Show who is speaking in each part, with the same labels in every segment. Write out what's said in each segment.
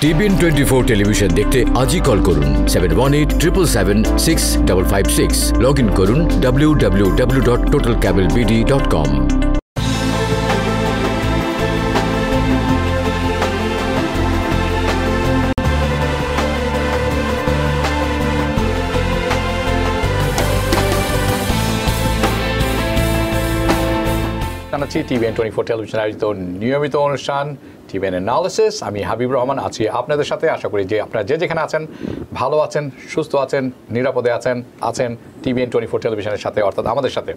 Speaker 1: TVN 24 television দেখতে আজই call করুন 7187776556 লগ ইন করুন www.totalcablebd.com
Speaker 2: জানাচ্ছি টিভিএন 24 টেলিভিশন আয়োজিত নিয়মিত অনুষ্ঠান টিভিএন অ্যানালিসিস। আমি হাবিব রহমান আছি আপনাদের সাথে। আশা করি যে আপনারা যে যেখানে আছেন ভালো আছেন, সুস্থ আছেন, নিরাপদে আছেন টিভিএন 24 টেলিভিশনের সাথে, অর্থাৎ আমাদের সাথে।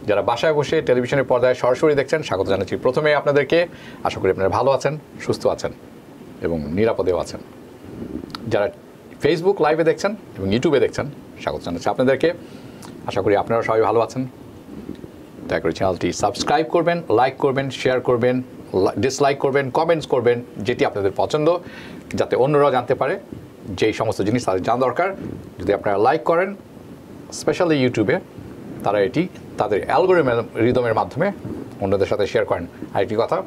Speaker 2: যারা বাসায় বসে টেলিভিশনের পর্দায় সরাসরি দেখছেন স্বাগত জানাচ্ছি প্রথমে আপনাদেরকে। আশা করি আপনারা ভালো আছেন, সুস্থ আছেন এবং নিরাপদেও আছেন। যারা ফেসবুক লাইভে দেখছেন এবং ইউটিউবে দেখছেন স্বাগত জানাচ্ছি আপনাদেরকে। আশা করি আপনারা সবাই ভালো আছেন। দয়া করে চ্যানেলটি সাবস্ক্রাইব করবেন, লাইক করবেন, শেয়ার করবেন, ডিসলাইক করবেন, কমেন্টস করবেন, যেটি আপনাদের পছন্দ, যাতে অন্যরাও জানতে পারে যেই সমস্ত জিনিস তাদের জানা দরকার। যদি আপনারা লাইক করেন স্পেশালি ইউটিউবে, তারা এটি তাদের অ্যালগোরিদমের মাধ্যমে অন্যদের সাথে শেয়ার করেন। আরেকটি কথা,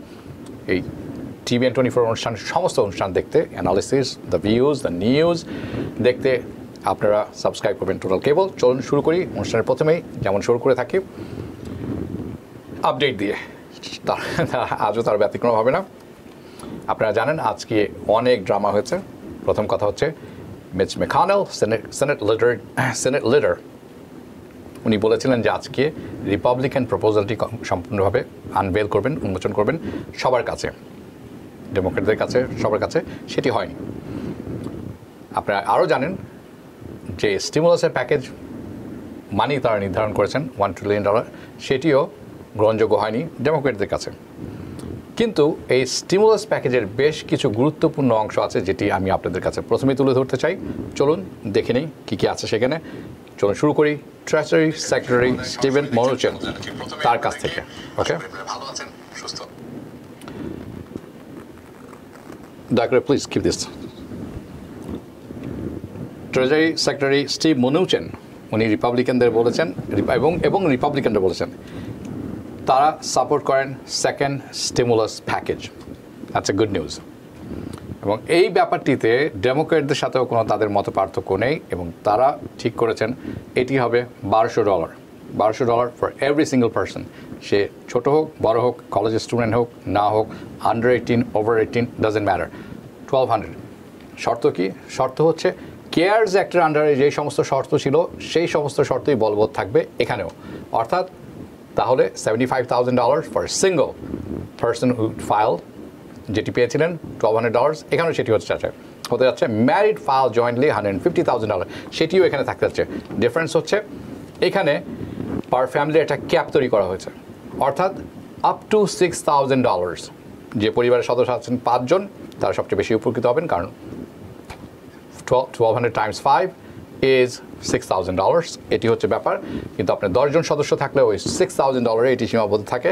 Speaker 2: এই টিভিএন 24 অনুষ্ঠান সমস্ত অনুষ্ঠান দেখতে, analysis, the views, the news দেখতে আপনারা সাবস্ক্রাইব করবেন টোটাল কেবল। চলুন শুরু করি অনুষ্ঠানের প্রথমেই যেমন শুরু করে থাকি আপডেট দিয়ে। আজও তার ব্যতিক্রম হবে না। আপনারা জানেন আজকে অনেক ড্রামা হয়েছে। প্রথম কথা হচ্ছে মিচ ম্যাকনেল, সেনেট লিডার, উনি বলেছিলেন যে আজকে রিপাবলিকান প্রপোজালটি সম্পূর্ণভাবে আনভেল করবেন, উন্মোচন করবেন সবার কাছে, ডেমোক্রেটদের কাছে, সবার কাছে। সেটি হয়নি। আপনারা আরও জানেন যে স্টিমুলাসের প্যাকেজ মানি তারা নির্ধারণ করেছেন $1 ট্রিলিয়ন, সেটিও গ্রহণযোগ্য হয়নি ডেমোক্রেটদের কাছে। কিন্তু এই স্টিমুলাস প্যাকেজের বেশ কিছু গুরুত্বপূর্ণ অংশ আছে যেটি আমি আপনাদের কাছে প্রথমেই তুলে ধরতে চাই। চলুন দেখে নিই কী কী আছে সেখানে। চলুন শুরু করি ট্রেজারি সেক্রেটারি স্টিভেন মনুচিন তার কাছ থেকে। ওকে, দয়া করে please keep this. Treasury secretary Steve Mnuchin উনি রিপাবলিকানদের বলেছেন এবং রিপাবলিকানরা বলেছেন তারা সাপোর্ট করেন second stimulus package. That's a good news. এবং এই ব্যাপারটিতে ডেমোক্রেটদের সাথেও কোনো তাদের মত পার্থক্য নেই এবং তারা ঠিক করেছেন এটি হবে $1200 ফর এভরি সিঙ্গল পারসন। সে ছোট হোক, বড় হোক, কলেজের স্টুডেন্ট হোক, না হোক, আন্ডার 18, ওভার 18, ডাজেন্ট ম্যাটার। 1200। শর্ত কি? শর্ত হচ্ছে কেয়ারস অ্যাক্টের আন্ডারে যেই সমস্ত শর্ত ছিল সেই সমস্ত শর্তই বলবৎ থাকবে এখানেও। অর্থাৎ তাহলে $75,000 for single person who file, যেটি পেয়েছিলেন $1,200, এখানেও সেটি হতে যাচ্ছে। ম্যারিড ফাইল জয়েন্টলি $150,000, সেটিও এখানে থাকতে যাচ্ছে। ডিফারেন্স হচ্ছে এখানে পার ফ্যামিলি একটা ক্যাপ তৈরি করা হয়েছে, অর্থাৎ আপ টু $6,000। যে পরিবারের সদস্য আছেন 5 জন তারা সবচেয়ে বেশি উপকৃত হবেন, কারণ 1200 times 5 is $6,000। এটি হচ্ছে ব্যাপার। কিন্তু আপনার 10 জন সদস্য থাকলে ওই $6,000 এটি সীমাবদ্ধ থাকে।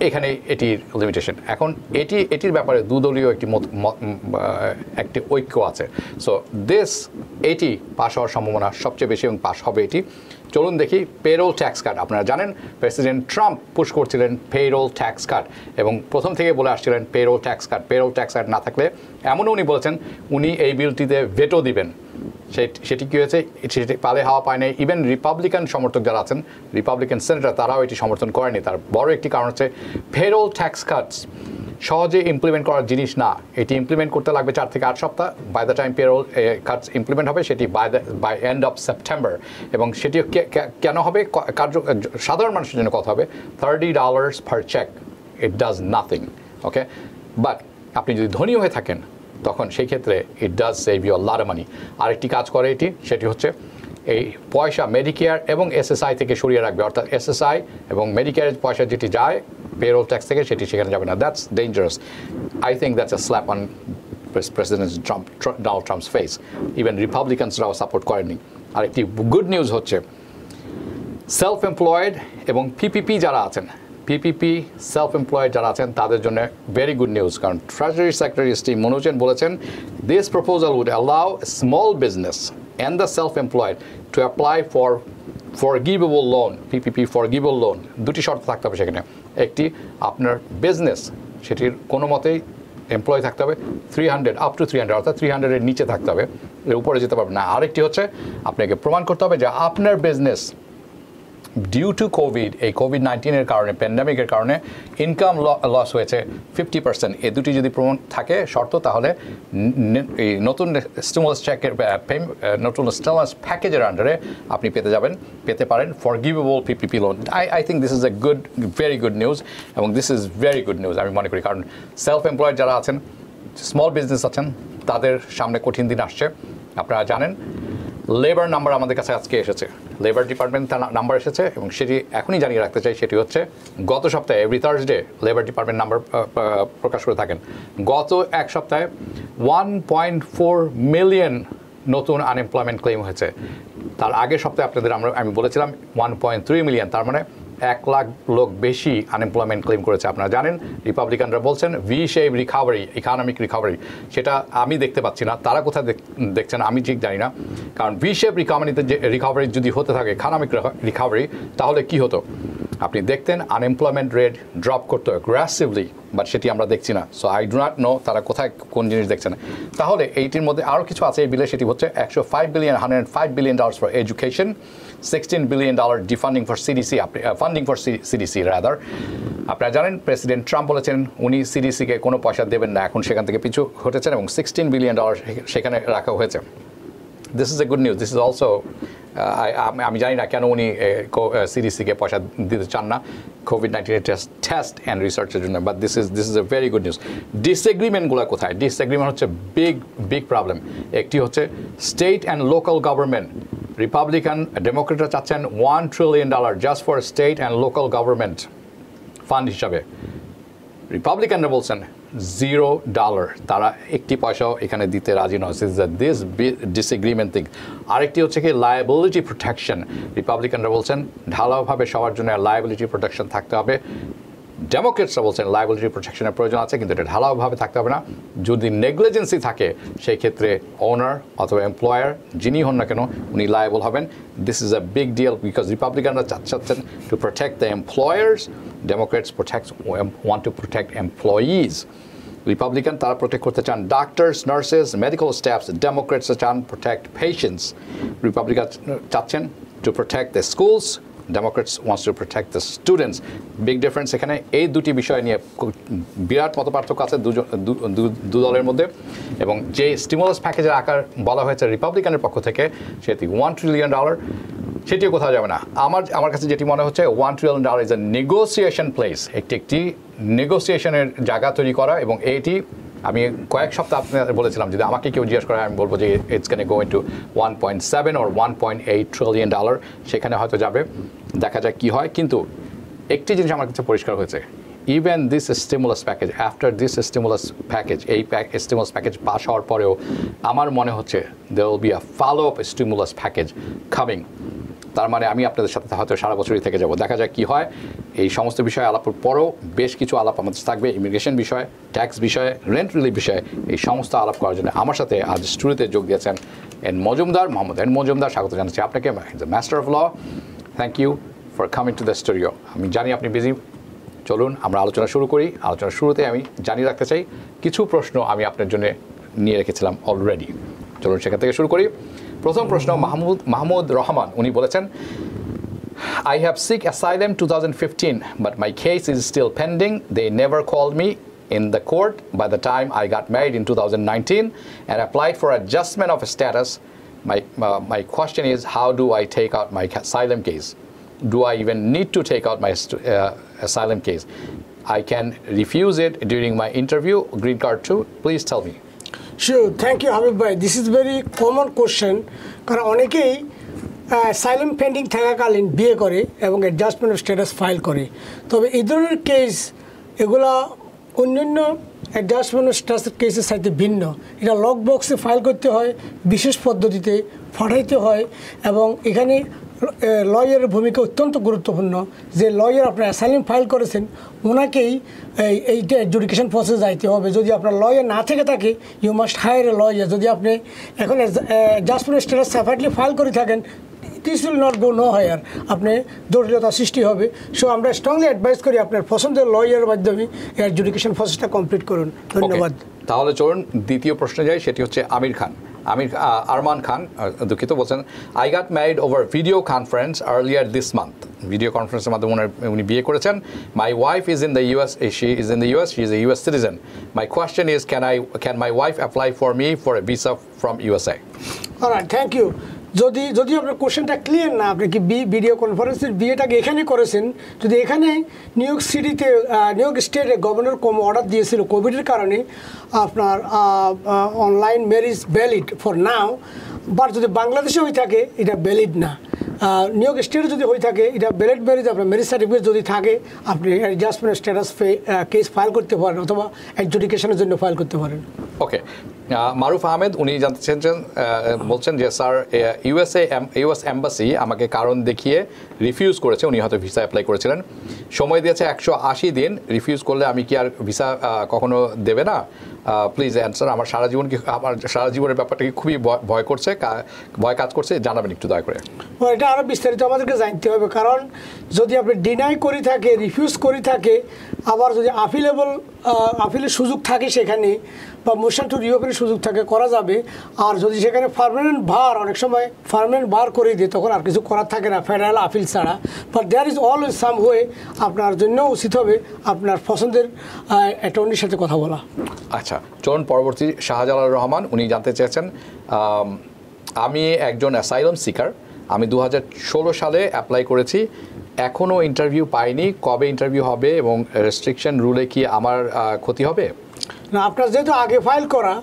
Speaker 2: এখানে এটির লিমিটেশন। এখন এটির ব্যাপারে দুদলীয় একটি ঐক্য আছে। সো এটি পাস হওয়ার সম্ভাবনা সবচেয়ে বেশি এবং পাস হবে এটি। চলুন দেখি পেরোল ট্যাক্স কাট। আপনারা জানেন প্রেসিডেন্ট ট্রাম্প পুশ করছিলেন পেরোল ট্যাক্স কাট এবং প্রথম থেকে বলে আসছিলেন পেরোল ট্যাক্স কাট না থাকলে, এমনও উনি বলেছেন উনি এই বিলটিতে ভেটো দিবেন। সেটি কী হয়েছে? সেটি পালে হাওয়া পায় নাই। ইভেন রিপাবলিকান সমর্থক যারা আছেন, রিপাবলিকান সেনেটর, তারাও এটি সমর্থন করেনি। তার বড় একটি কারণ হচ্ছে পেরোল ট্যাক্স কাটস সহজে ইমপ্লিমেন্ট করার জিনিস না। এটি ইমপ্লিমেন্ট করতে লাগবে 4 থেকে 8 সপ্তাহ। By the time payroll cuts implement হবে সেটি বাই এন্ড অফ সেপ্টেম্বর। এবং সেটি কেন হবে? সাধারণ মানুষের জন্য কথা হবে $30 per check. It does nothing. Okay, but আপনি যদি ধনী হয়ে থাকেন তখন সেই ক্ষেত্রে it does save you a lot of money. আরেকটি কাজ করে এটি, সেটি হচ্ছে এই পয়সা মেডিকেয়ার এবং এসএসআই থেকে সরিয়ে রাখবে। অর্থাৎ এসএসআই এবং মেডিকেয়ারের পয়সা যেটি যায় পেরোল ট্যাক্স থেকে, সেটি সেখানে যাবে না। That's dangerous. I think that's a slap on president Donald Trump's face. Even রিপাবলিকানসরাও সাপোর্ট করেননি। আরেকটি গুড নিউজ হচ্ছে সেলফ এমপ্লয়েড এবং পিপিপি যারা আছেন, সেলফ এমপ্লয়েড যারা আছেন তাদের জন্য ভেরি গুড নিউজ। কারণ ট্রেজারি সেক্রেটারি স্টিভ মনুচিন বলেছেন this proposal would allow small business and the self employed to apply for forgivable loan, PPP forgivable loan. দুটি শর্ত থাকতে হবে সেখানে। একটি, আপনার বিজনেস সেটির কোনো মতেই এমপ্লয় থাকতে হবে 300 আপ টু 300 অর্থাৎ 300 এর নিচে থাকতে হবে, এর উপরে যেতে পারবে না। আরেকটি হচ্ছে আপনাকে প্রমাণ করতে হবে যে আপনার বিজনেস ডিউ টু কোভিড, এই কোভিড-19 কারণে, প্যান্ডামিকের কারণে ইনকাম লস হয়েছে 50%। এই দুটি যদি প্রমাণ থাকে শর্ত, তাহলে এই নতুন স্টিমুলাস চেকের নতুন স্টিমুলাস প্যাকেজের আন্ডারে আপনি পেতে পারেন forgivable PPP loan. I think this is a good, very good news, এবং this is very good news আমি মনে করি। কারণ সেলফ এমপ্লয়েড যারা আছেন, স্মল বিজনেস আছেন, তাদের সামনে কঠিন দিন আসছে। আপনারা জানেন লেবার নাম্বার আমাদের কাছে আজকে এসেছে, লেবার ডিপার্টমেন্ট তার নাম্বার এসেছে, এবং সেটি এখনই জানিয়ে রাখতে চাই। সেটি হচ্ছে গত সপ্তাহে every Thursday labour department number প্রকাশ করে থাকেন। গত এক সপ্তাহে 1.4 মিলিয়ন নতুন আনএমপ্লয়মেন্ট ক্লেম হয়েছে। তার আগের সপ্তাহে আপনাদের আমি বলেছিলাম 1.3 মিলিয়ন, তার মানে 1 লাখ লোক বেশি আনএমপ্লয়মেন্ট ক্লেম করেছে। আপনারা জানেন রিপাবলিকানরা বলছেন V shape recovery, economic recovery, সেটা আমি দেখতে পাচ্ছি না। তারা কোথায় দেখছেন আমি ঠিক জানি না। কারণ ভি শেপ রিকভারি যদি হতে থাকে, ইকোনমিক রিকভারি, তাহলে কি হতো? আপনি দেখতেন আনএমপ্লয়মেন্ট রেট ড্রপ করতো অ্যাগ্রেসিভলি, বাট সেটি আমরা দেখছি না। So I do not know তারা কোথায় কোন জিনিস দেখছেন। তাহলে এইটির মধ্যে আরও কিছু আছে এই বিলে, সেটি হচ্ছে $105 billion for education, $16 billion defunding for CDC, funding for CDC rather. আপনারা জানেন প্রেসিডেন্ট ট্রাম্প বলেছেন উনি সিডিসিকে কোনো পয়সা দেবেন না, এখন সেখান থেকে পিছু হটেছেন এবং $16 billion সেখানে রাখা হয়েছে। This is a good news. This is also, আমি জানি না কেন উনি সিডিসিকে পয়সা দিতে চান না কোভিড-19 টেস্ট অ্যান্ড রিসার্চের জন্য, but this is a very good news. ডিসএগ্রিমেন্টগুলো কোথায়? ডিসএগ্রিমেন্ট হচ্ছে বিগ প্রবলেম। একটি হচ্ছে state and local government. Republican ডেমোক্রেটরা চাচ্ছেন $1 trillion just for state and local government fund হিসাবে। রিপাবলিকানরা বলছেন $0, তারা একটি পয়সাও এখানে দিতে রাজি নয়। This disagreement thing. আরেকটি হচ্ছে কি লায়াবিলিটি প্রোটেকশন। রিপাবলিকানরা বলছেন ঢালাওভাবে সবার জন্য লায়াবিলিটি প্রোটেকশন থাকতে হবে। ডেমোক্রেটসরা বলছেন লায়াবিলিটি প্রোটেকশনের প্রয়োজন আছে, কিন্তু এটা ঢালাওভাবে থাকতে হবে না। যদি নেগলিজেন্সি থাকে সেই ক্ষেত্রে ওনার অথবা এমপ্লয়ার যিনি হন না কেন উনি লায়াবল হবেন। This is a big deal because রিপাবলিকানরা চাচ্ছেন to protect the employers, Democrats want to protect employees. Republican তারা প্রোটেক্ট করতে চান doctors, nurses, medical staffs. Democrats চান প্রোটেক্ট পেশেন্টস। রিপাবলিকান চাচ্ছেন to protect the schools, Democrats wants to protect the students. Big difference এখানে। এই দুটি বিষয় নিয়ে বিরাট মত পার্থক্য আছে দু দলের মধ্যে, এবং যে স্টিমুলাস প্যাকেজের আকার বলা হয়েছে রিপাবলিকানের পক্ষ থেকে সেটি $1 trillion, সেটিও কোথাও যাবে না। আমার কাছে যেটি মনে হচ্ছে $1 trillion is a negotiation place, একটি নেগোসিয়েশনের জায়গা তৈরি করা, এবং এইটি আমি কয়েক সপ্তাহ আপনাদের বলেছিলাম যদি আমাকে কেউ জিজ্ঞেস করে আমি বলবো যে it's can go into 1.7 or $1.8 trillion, সেখানে হয়তো যাবে, দেখা যাক কি হয়। কিন্তু একটি জিনিস আমার কাছে পরিষ্কার হয়েছে, even this stimulus package, after this stimulus package, এই স্টিমুলাস প্যাকেজ পাস হওয়ার পরেও আমার মনে হচ্ছে there will be a follow up stimulus package coming. তার মানে আমি আপনাদের সাথে হয়তো সারা বছরই থেকে যাব, দেখা যাক কি হয়। এই সমস্ত বিষয়ে আলাপের পরেও বেশ কিছু আলাপ আমাদের থাকবে, ইমিগ্রেশন বিষয়, ট্যাক্স বিষয়ে, রেন্ট রিলিফ বিষয়ে। এই সমস্ত আলাপ করার জন্য আমার সাথে আজ স্টুডিওতে যোগ দিয়েছেন মোহাম্মদ এন মজুমদার। স্বাগত জানাচ্ছি আপনাকে, the master of law. Thank you for coming to the studio. আমি জানি আপনি বিজি, চলুন আমরা আলোচনা শুরু করি। আলোচনার শুরুতে আমি জানিয়ে রাখতে চাই কিছু প্রশ্ন আমি আপনার জন্য নিয়ে রেখেছিলাম অলরেডি। চলুন সেখান থেকে শুরু করি। প্রথম প্রশ্ন মাহমুদ রহমান, উনি বলেছেন I have seek asylum 2015 but my case is still pending. They never called me in the court by the time I got married in 2019 and applied for adjustment of status. My question is, how do I take out my asylum case? Do I even need to take out my asylum case? I can refuse it during my interview, green card too. Please tell me.
Speaker 3: Sure, thank you Habib bhai. This is very common question. কারণ অনেকেই সাইলেম pending থাকাকালীন বিয়ে করে এবং adjustment of status file করে। তবে এই ধরনের কেস এগুলা অন্যান্য অ্যাডজাস্টমেন্ট অফ স্ট্যাটাস কেসের সাথে ভিন্ন। এটা লক বক্সে ফাইল করতে হয়, বিশেষ পদ্ধতিতে পাঠাইতে হয়, এবং এখানে লয়ারের ভূমিকা অত্যন্ত গুরুত্বপূর্ণ। যে লয়ার আপনার অ্যাসাইলাম ফাইল করেছেন ওনাকেই এইটা অ্যাডজুডিকেশন প্রসেস যাইতে হবে। যদি আপনার লয়ার না থেকে থাকে you must hire a lawyer. যদি আপনি এখন অ্যাডজাস্টমেন্ট স্ট্যাটাস সেপারেটলি ফাইল করে থাকেন this will not go no higher, আপনি জটিলতা সৃষ্টি হবে। সো আমরা স্ট্রংলি অ্যাডভাইস করি আপনার পছন্দের লয়ারের মাধ্যমে এডুকেশন প্রসেসটা কমপ্লিট করুন। ধন্যবাদ।
Speaker 2: তাহলে চলুন দ্বিতীয় প্রশ্নে যাই, সেটি হচ্ছে আরমান খান দুঃখিত বলছেন, I got married over video conference earlier this month. Video কনফারেন্সের মাধ্যমে উনি বিয়ে করেছেন। My wife is in the US, she is in the US, she is a US citizen. My question is can my wife apply for me for a visa from USA?
Speaker 3: Alright, thank you. যদি আপনার কোশ্চেনটা clear না, আপনি কি video কনফারেন্সের বিয়েটাকে এখানে করেছেন, যদি এখানে নিউ ইয়র্ক সিটিতে নিউ ইয়র্ক স্টেটে গভর্নর অর্ডার দিয়েছিল কোভিডের কারণে আপনার online marriage valid for now, but যদি বাংলাদেশে হয়ে থাকে এটা ভ্যালিড না। নিউ ইয়র্ক স্টেটে যদি হয়ে থাকে এটা ভ্যালিড ম্যারেজ, আপনার ম্যারেজ সার্টিফিকেট যদি থাকে আপনি অ্যাডজাস্টমেন্ট স্ট্যাটাস কেস ফাইল করতে পারেন অথবা অ্যাডজুডিকেশনের জন্য ফাইল করতে পারেন।
Speaker 2: ওকে, মারুফ আহমেদ উনি জানতে চেয়েছেন, বলছেন যে স্যার ইউএস এম্বাসি আমাকে কারণ দেখিয়ে রিফিউজ করেছে। উনি হয়তো ভিসা অ্যাপ্লাই করেছিলেন, সময় দিয়েছে 180 দিন, রিফিউজ করলে আমি কি আর ভিসা কখনো দেবে না? Please answer. আমার সারা জীবনের ব্যাপারটা কি খুবই ভয় কাজ করছে, জানাবেন একটু দয়া করে।
Speaker 3: এটা আরও বিস্তারিত আমাদেরকে জানতে হবে, কারণ যদি আপনি ডিনাই করে থাকে, রিফিউজ করে থাকে, আবার যদি আপিলের সুযোগ থাকে সেখানে বা মোশন টু রিওপেনের সুযোগ থাকে করা যাবে। আর যদি সেখানে পার্মানেন্ট ভার, অনেক সময় পার্মানেন্ট ভার করে দিয়ে তখন আর কিছু করার থাকে না ফেডারেল আপিল ছাড়া। But there is always some way, আপনার জন্য উচিত হবে আপনার পছন্দের অ্যাটর্নির সাথে কথা বলা।
Speaker 2: আচ্ছা, চলুন পরবর্তী শাহজালাল রহমান উনি জানতে চেয়েছেন, আমি একজন অ্যাসাইলাম সিকার, আমি 2016 সালে অ্যাপ্লাই করেছি, এখনও ইন্টারভিউ পাইনি, কবে ইন্টারভিউ হবে এবং রেস্ট্রিকশন রুলে কি আমার ক্ষতি হবে?
Speaker 3: না, আপনার যেহেতু আগে ফাইল করা,